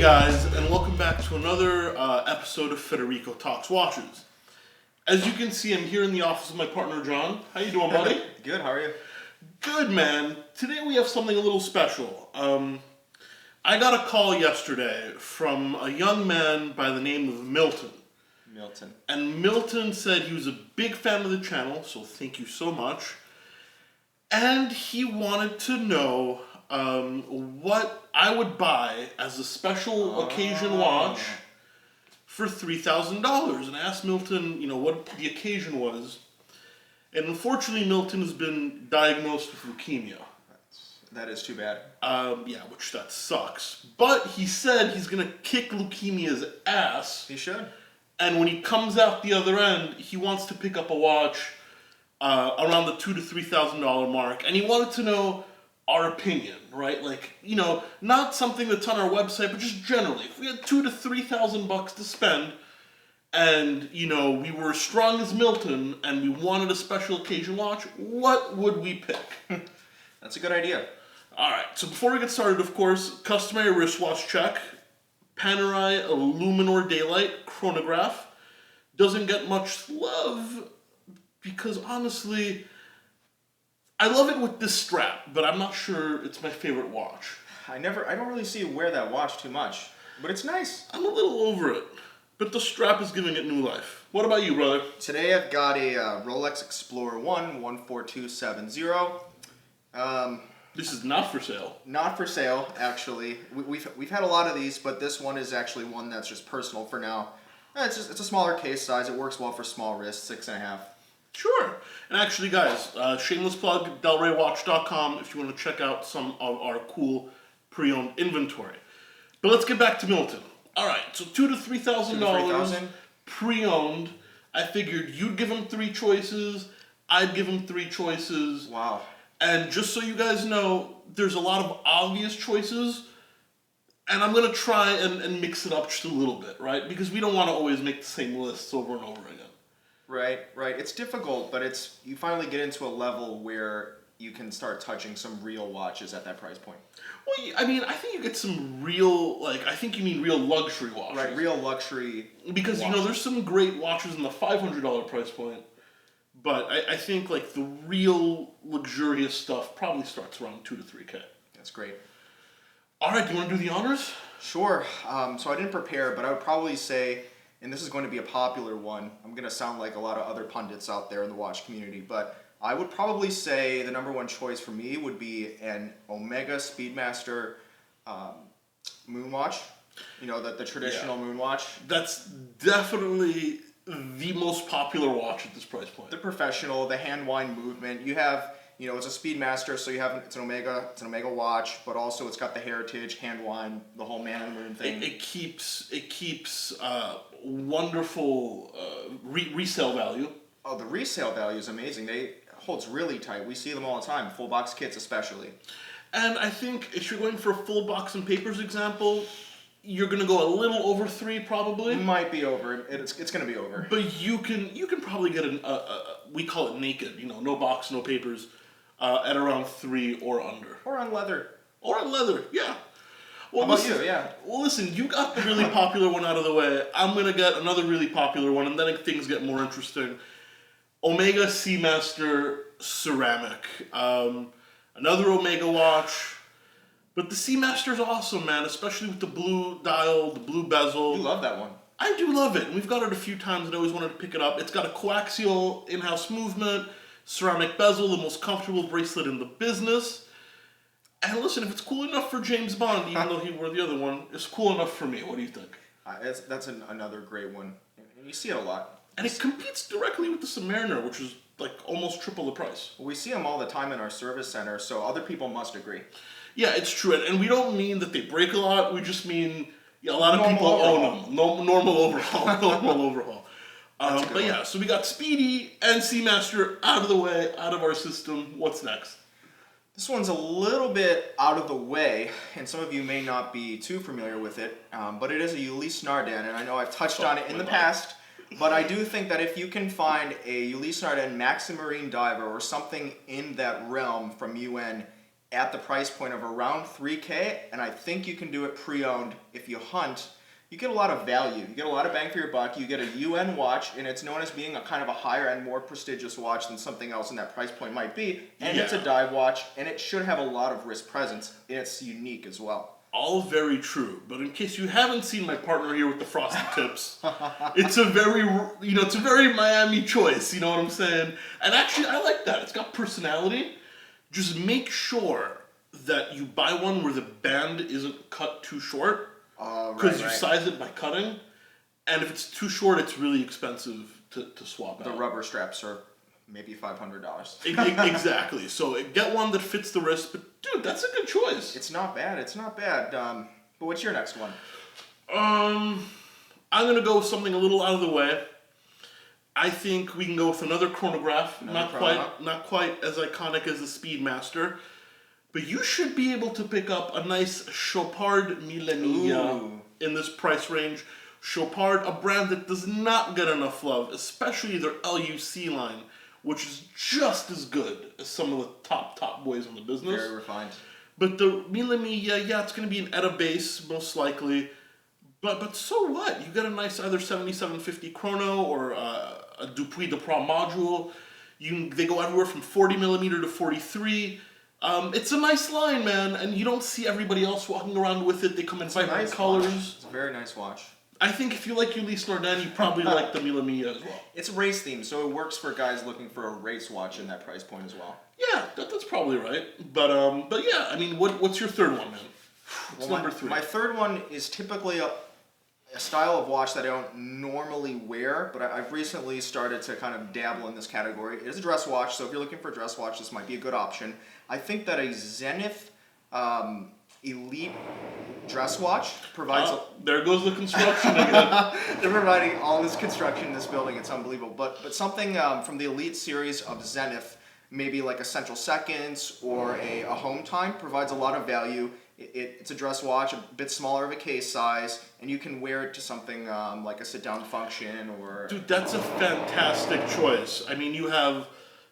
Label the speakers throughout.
Speaker 1: guys, and welcome back to another episode of Federico Talks Watches. As you can see, I'm here in the office with my partner, John. How you doing, buddy?
Speaker 2: Good, how are you?
Speaker 1: Good, man. Today we have something a little special. I got a call yesterday from a young man by the name of Milton.
Speaker 2: Milton.
Speaker 1: And Milton said he was a big fan of the channel, so thank you so much. And he wanted to know what I would buy as a special occasion watch for $3,000. And I asked Milton, what the occasion was. And unfortunately, Milton has been diagnosed with leukemia.
Speaker 2: That is too bad.
Speaker 1: Which that sucks. But he said he's going to kick leukemia's ass.
Speaker 2: He should.
Speaker 1: And when he comes out the other end, he wants to pick up a watch around the $2,000 to $3,000 mark. And he wanted to know our opinion, right? Not something that's on our website, but just generally. If we had $2,000 to $3,000 to spend, and, we were as strong as Milton, and we wanted a special occasion watch, what would we pick?
Speaker 2: That's a good idea.
Speaker 1: All right, so before we get started, of course, customary wristwatch check. Panerai Luminor Daylight chronograph. Doesn't get much love because, honestly, I love it with this strap, but I'm not sure it's my favorite watch.
Speaker 2: I don't really see you wear that watch too much, but it's nice.
Speaker 1: I'm a little over it, but the strap is giving it new life. What about you, brother?
Speaker 2: Today I've got a Rolex Explorer 14270.
Speaker 1: This is not for sale.
Speaker 2: Not for sale, actually. We've had a lot of these, but this one is actually one that's just personal for now. It's a smaller case size. It works well for small wrists, 6.5.
Speaker 1: Sure. And actually, guys, shameless plug, delraywatch.com if you want to check out some of our cool pre-owned inventory. But let's get back to Milton. All right, so $2,000 to $3,000 pre-owned. I figured you'd give him 3 choices. I'd give him 3 choices.
Speaker 2: Wow.
Speaker 1: And just so you guys know, there's a lot of obvious choices, and I'm going to try and mix it up just a little bit, right? Because we don't want to always make the same lists over and over again.
Speaker 2: Right. It's difficult, but you finally get into a level where you can start touching some real watches at that price point.
Speaker 1: Well, I think you get some real, I think you mean real luxury watches.
Speaker 2: Right, real luxury
Speaker 1: Because,
Speaker 2: watches.
Speaker 1: There's some great watches in the $500 price point. But I think the real luxurious stuff probably starts around $2,000 to $3,000.
Speaker 2: That's great.
Speaker 1: All right, do you want to do the honors?
Speaker 2: Sure. So I didn't prepare, but I would probably say, and this is going to be a popular one, I'm going to sound like a lot of other pundits out there in the watch community, but I would probably say the number one choice for me would be an Omega Speedmaster moonwatch. The traditional moonwatch.
Speaker 1: That's definitely the most popular watch at this price point.
Speaker 2: The professional, the hand wind movement. You have, it's a Speedmaster, so it's an Omega watch, but also it's got the heritage, hand wind, the whole man on the moon thing.
Speaker 1: It keeps wonderful resale value.
Speaker 2: Oh, the resale value is amazing. It holds really tight. We see them all the time, full box kits especially.
Speaker 1: And I think if you're going for a full box and papers example, you're going to go a little over 3 probably.
Speaker 2: Might be over. It's going to be over.
Speaker 1: But you can probably get we call it naked, no box, no papers, at around 3 or under.
Speaker 2: Or on leather.
Speaker 1: Or on leather, yeah. Well,
Speaker 2: How about you? Yeah.
Speaker 1: Well, listen, you got the really popular one out of the way. I'm going to get another really popular one, and then things get more interesting. Omega Seamaster ceramic. Another Omega watch. But the Seamaster's awesome, man, especially with the blue dial, the blue bezel.
Speaker 2: You love that one.
Speaker 1: I do love it, and we've got it a few times, and I always wanted to pick it up. It's got a coaxial in-house movement, ceramic bezel, the most comfortable bracelet in the business. And listen, if it's cool enough for James Bond, even though he wore the other one, it's cool enough for me. What do you think?
Speaker 2: That's another great one. And you see it a lot.
Speaker 1: And it competes directly with the Submariner, which is almost triple the price.
Speaker 2: Well, we see them all the time in our service center, so other people must agree.
Speaker 1: Yeah, it's true. And we don't mean that they break a lot. We just mean a lot of people own them. Normal overhaul. But yeah, so we got Speedy and Seamaster out of the way, out of our system. What's next?
Speaker 2: This one's a little bit out of the way, and some of you may not be too familiar with it, but it is a Ulysse Nardin, and I know I've touched on it in the past, but I do think that if you can find a Ulysse Nardin Maximarine diver or something in that realm from UN, at the price point of around $3K, and I think you can do it pre-owned. If you hunt, you get a lot of value. You get a lot of bang for your buck. You get a UN watch, and it's known as being a kind of a higher end, more prestigious watch than something else in that price point might be. And it's a dive watch, and it should have a lot of wrist presence, and it's unique as well.
Speaker 1: All very true, but in case you haven't seen my partner here with the frosted tips, it's a very Miami choice, you know what I'm saying? And actually, I like that. It's got personality. Just make sure that you buy one where the band isn't cut too short, because you size it by cutting, and if it's too short, it's really expensive to swap out.
Speaker 2: The rubber straps are maybe $500.
Speaker 1: Exactly. So get one that fits the wrist, but dude, that's a good choice.
Speaker 2: It's not bad. It's not bad. But what's your next one?
Speaker 1: I'm gonna go with something a little out of the way. I think we can go with another chronograph. Not quite as iconic as the Speedmaster, but you should be able to pick up a nice Chopard Millennia in this price range. Chopard, a brand that does not get enough love, especially their LUC line, which is just as good as some of the top boys in the business.
Speaker 2: Very refined.
Speaker 1: But the Millennia, yeah, it's going to be an ETA base, most likely. But so what? You get a nice either 7750 chrono or a Dupuis de Pro module. They go everywhere from 40 millimeter to 43. It's a nice line, man, and you don't see everybody else walking around with it. They come in vibrant colors.
Speaker 2: Watch. It's a very nice watch.
Speaker 1: I think if you like Ulysse Nardin, you probably like the Millennia as well.
Speaker 2: It's race themed, so it works for guys looking for a race watch in that price point as well.
Speaker 1: Yeah, that's probably right. But yeah, I mean, what's your third one, man? What's number 3?
Speaker 2: My third one is typically a style of watch that I don't normally wear, but I've recently started to kind of dabble in this category. It is a dress watch, so if you're looking for a dress watch, this might be a good option. I think that a Zenith Elite dress watch provides...
Speaker 1: there goes the construction again.
Speaker 2: They're providing all this construction in this building. It's unbelievable. But something from the Elite series of Zenith, maybe like a Central Seconds or a Home Time, provides a lot of value. It's a dress watch, a bit smaller of a case size, and you can wear it to something like a sit-down function or...
Speaker 1: Dude, that's a fantastic choice. I mean, you have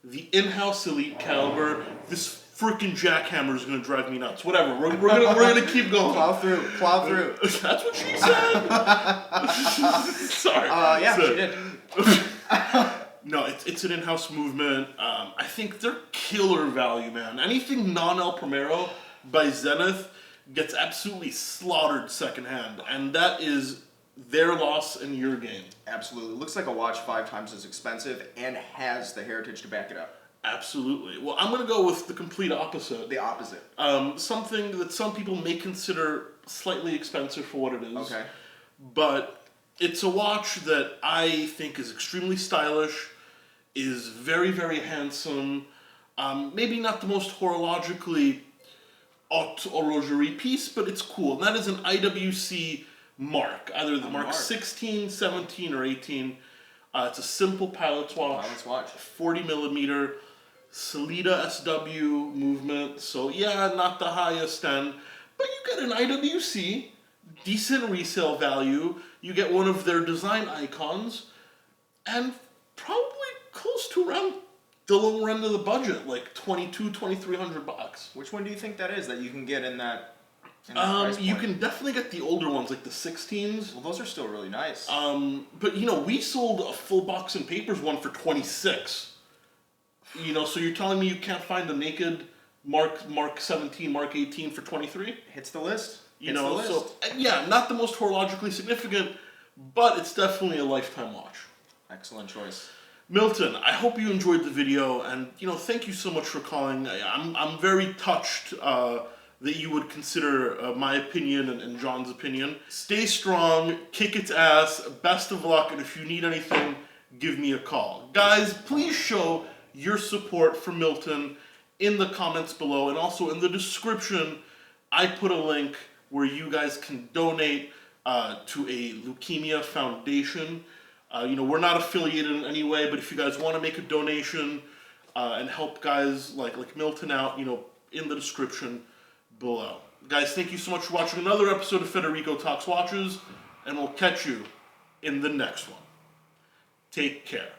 Speaker 1: the in-house Elite caliber. This freaking jackhammer is going to drive me nuts. Whatever, we're gonna keep going.
Speaker 2: Plow through.
Speaker 1: That's what she said. Sorry.
Speaker 2: Yeah, she did.
Speaker 1: No, it's an in-house movement. I think they're killer value, man. Anything non-El Primero by Zenith gets absolutely slaughtered secondhand, and that is their loss and your gain.
Speaker 2: Absolutely. Looks like a watch 5 times as expensive and has the heritage to back it up.
Speaker 1: Absolutely. Well, I'm going to go with the complete opposite.
Speaker 2: The opposite.
Speaker 1: Something that some people may consider slightly expensive for what it is.
Speaker 2: Okay.
Speaker 1: But it's a watch that I think is extremely stylish, is very, very handsome. Maybe not the most horologically haute horlogerie piece, but it's cool. And that is an IWC Mark. Either the Mark 16, 17, or 18. It's a simple pilot's watch. 40 millimeter. Salida SW movement, so yeah, not the highest end, but you get an IWC, decent resale value, you get one of their design icons, and probably close to around the lower end of the budget, like $2,200-$2,300.
Speaker 2: Which one do you think that is that you can get in that
Speaker 1: price point? You can definitely get the older ones, like the 16s.
Speaker 2: Well, those are still really nice.
Speaker 1: But we sold a full box and papers one for $26. So you're telling me you can't find a naked Mark 17, Mark 18 for $23?
Speaker 2: Hits the list.
Speaker 1: So yeah, not the most horologically significant, but it's definitely a lifetime watch.
Speaker 2: Excellent choice.
Speaker 1: Milton, I hope you enjoyed the video, and thank you so much for calling. I'm very touched that you would consider my opinion and John's opinion. Stay strong, kick its ass, best of luck, and if you need anything, give me a call. Guys, please show your support for Milton in the comments below, and also in the description I put a link where you guys can donate to a leukemia foundation. We're not affiliated in any way, but if you guys want to make a donation and help guys like Milton out, in the description below. Guys, thank you so much for watching another episode of Federico Talks Watches, and we'll catch you in the next one. Take care.